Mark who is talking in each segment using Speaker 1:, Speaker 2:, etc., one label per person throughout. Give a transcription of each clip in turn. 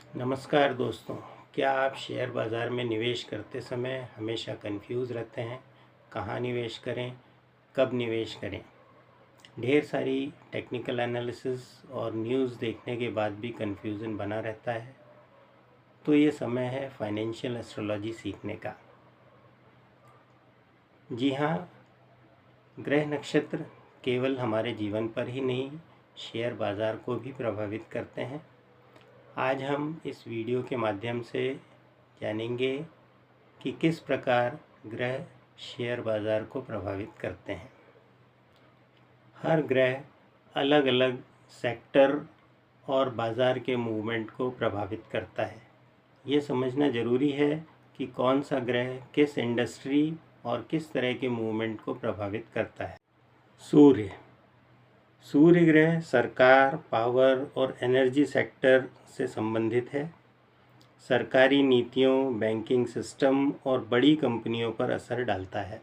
Speaker 1: नमस्कार दोस्तों। क्या आप शेयर बाज़ार में निवेश करते समय हमेशा कंफ्यूज रहते हैं? कहाँ निवेश करें, कब निवेश करें? ढेर सारी टेक्निकल एनालिसिस और न्यूज़ देखने के बाद भी कंफ्यूजन बना रहता है। तो ये समय है फाइनेंशियल एस्ट्रोलॉजी सीखने का। जी हाँ, ग्रह नक्षत्र केवल हमारे जीवन पर ही नहीं, शेयर बाज़ार को भी प्रभावित करते हैं। आज हम इस वीडियो के माध्यम से जानेंगे कि किस प्रकार ग्रह शेयर बाज़ार को प्रभावित करते हैं। हर ग्रह अलग अलग सेक्टर और बाज़ार के मूवमेंट को प्रभावित करता है। ये समझना ज़रूरी है कि कौन सा ग्रह किस इंडस्ट्री और किस तरह के मूवमेंट को प्रभावित करता है। सूर्य ग्रह सरकार, पावर और एनर्जी सेक्टर से संबंधित है। सरकारी नीतियों, बैंकिंग सिस्टम और बड़ी कंपनियों पर असर डालता है।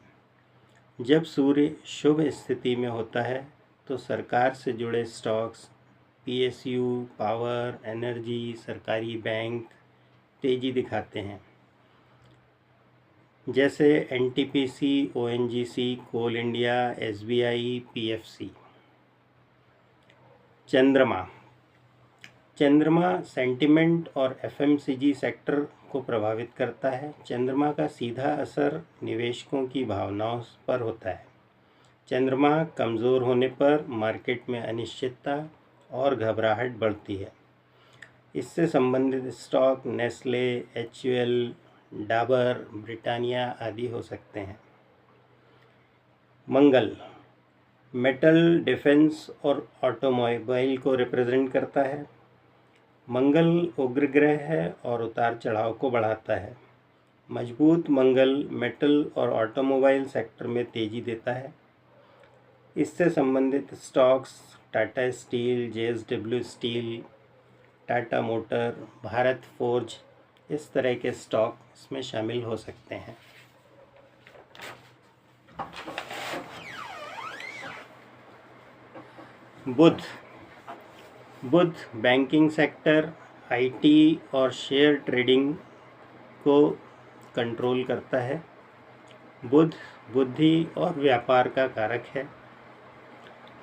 Speaker 1: जब सूर्य शुभ स्थिति में होता है तो सरकार से जुड़े स्टॉक्स, पीएसयू, पावर, एनर्जी, सरकारी बैंक तेजी दिखाते हैं, जैसे एनटीपीसी, ओएनजीसी, कोल इंडिया, एसबीआई, पीएफसी। चंद्रमा सेंटिमेंट और एफएमसीजी सेक्टर को प्रभावित करता है। चंद्रमा का सीधा असर निवेशकों की भावनाओं पर होता है। चंद्रमा कमज़ोर होने पर मार्केट में अनिश्चितता और घबराहट बढ़ती है। इससे संबंधित stock Nestle, HUL, Dabur, Britannia आदि हो सकते हैं। मंगल मेटल, डिफेंस और ऑटोमोबाइल को रिप्रेजेंट करता है। मंगल उग्र ग्रह है और उतार चढ़ाव को बढ़ाता है। मजबूत मंगल मेटल और ऑटोमोबाइल सेक्टर में तेजी देता है। इससे संबंधित stocks Tata steel, JSW steel, Tata motor, Bharat forge, इस तरह के स्टॉक इसमें शामिल हो सकते हैं। बुध बैंकिंग सेक्टर, आईटी और शेयर ट्रेडिंग को कंट्रोल करता है। बुध बुद्धि और व्यापार का कारक है।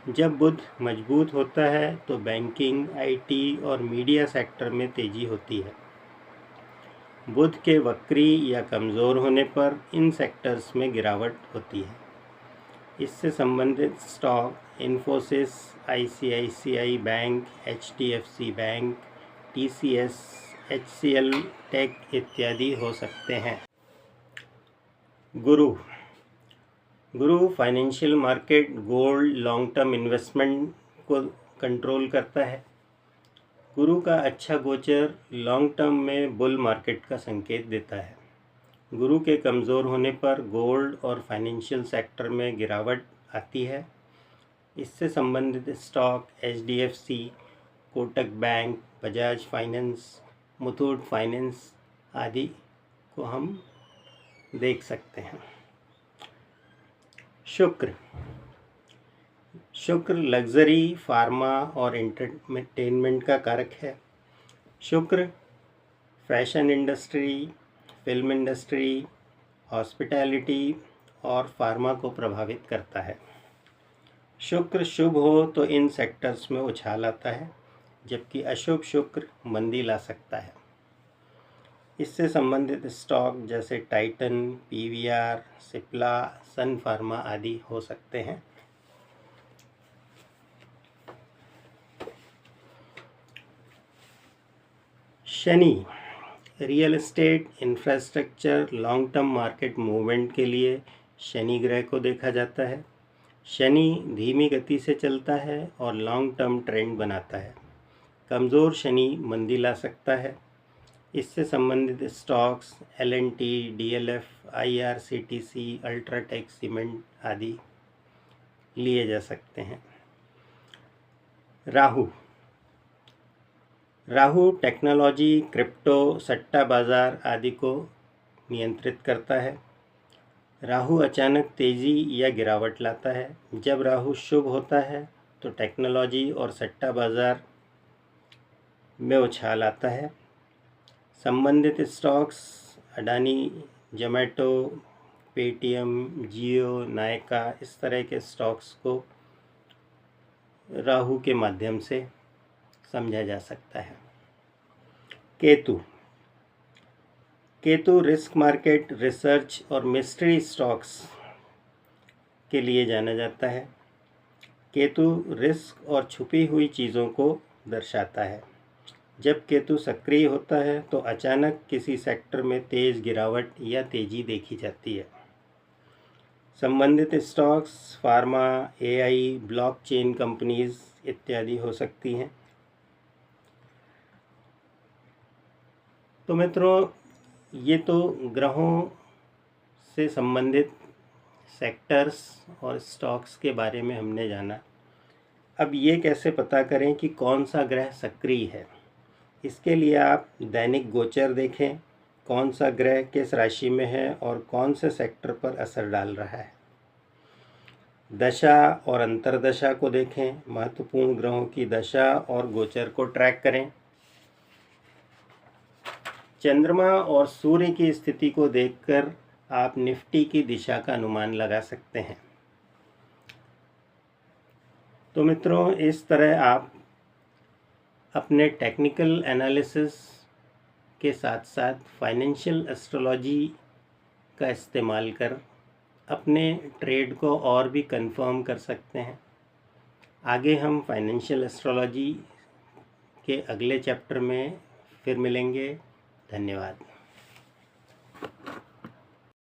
Speaker 1: जब बुध मजबूत होता है तो बैंकिंग, आईटी और मीडिया सेक्टर में तेजी होती है। बुध के वक्री या कमज़ोर होने पर इन सेक्टर्स में गिरावट होती है। इससे संबंधित stock Infosys, ICICI bank, HDFC bank, TCS, HCL tech इत्यादि हो सकते हैं। गुरु financial market, gold, long term investment को कंट्रोल करता है। गुरु का अच्छा गोचर लॉन्ग टर्म में बुल मार्केट का संकेत देता है। गुरु के कमज़ोर होने पर गोल्ड और फाइनेंशियल सेक्टर में गिरावट आती है। इससे संबंधित stock HDFC, Kotak bank, Bajaj finance, Muthoot finance आदि को हम देख सकते हैं। शुक्र लग्जरी, फार्मा और एंटरटेनमेंट का कारक है। शुक्र fashion industry, film industry, hospitality और फार्मा को प्रभावित करता है। शुक्र शुभ हो तो इन सेक्टर्स में उछाल आता है, जबकि अशुभ शुक्र मंदी ला सकता है। इससे संबंधित स्टॉक जैसे टाइटन, पीवीआर, सिप्ला, सन फार्मा आदि हो सकते हैं। Shani real estate, infrastructure, long term market movement के लिए शनि ग्रह को देखा जाता है। शनि धीमी गति से चलता है और लॉन्ग टर्म ट्रेंड बनाता है। कमज़ोर शनि मंदी ला सकता है। इससे संबंधित stocks L and T, DLF, IRCTC, UltraTech cement आदि लिए जा सकते हैं। राहु टेक्नोलॉजी, क्रिप्टो, सट्टा बाज़ार आदि को नियंत्रित करता है। राहु अचानक तेज़ी या गिरावट लाता है। जब राहु शुभ होता है तो टेक्नोलॉजी और सट्टा बाज़ार में उछाल आता है। संबंधित स्टॉक्स अडानी, जोमेटो, पेटीएम, जियो, नायका, इस तरह के स्टॉक्स को राहु के माध्यम से समझा जा सकता है। केतु रिस्क मार्केट, रिसर्च और मिस्ट्री स्टॉक्स के लिए जाना जाता है। केतु रिस्क और छुपी हुई चीज़ों को दर्शाता है। जब केतु सक्रिय होता है तो अचानक किसी सेक्टर में तेज़ गिरावट या तेज़ी देखी जाती है। संबंधित stocks pharma, AI, blockchain companies इत्यादि हो सकती हैं। तो मित्रों, ये तो ग्रहों से संबंधित सेक्टर्स और स्टॉक्स के बारे में हमने जाना। अब ये कैसे पता करें कि कौन सा ग्रह सक्रिय है? इसके लिए आप दैनिक गोचर देखें, कौन सा ग्रह किस राशि में है और कौन से सेक्टर पर असर डाल रहा है। दशा और अंतर्दशा को देखें, महत्वपूर्ण ग्रहों की दशा और गोचर को ट्रैक करें। चंद्रमा और सूर्य की स्थिति को देखकर आप निफ्टी की दिशा का अनुमान लगा सकते हैं। तो मित्रों, इस तरह आप अपने टेक्निकल एनालिसिस के साथ साथ फाइनेंशियल एस्ट्रोलॉजी का इस्तेमाल कर अपने ट्रेड को और भी कंफर्म कर सकते हैं। आगे हम फाइनेंशियल एस्ट्रोलॉजी के अगले चैप्टर में फिर मिलेंगे। धन्यवाद।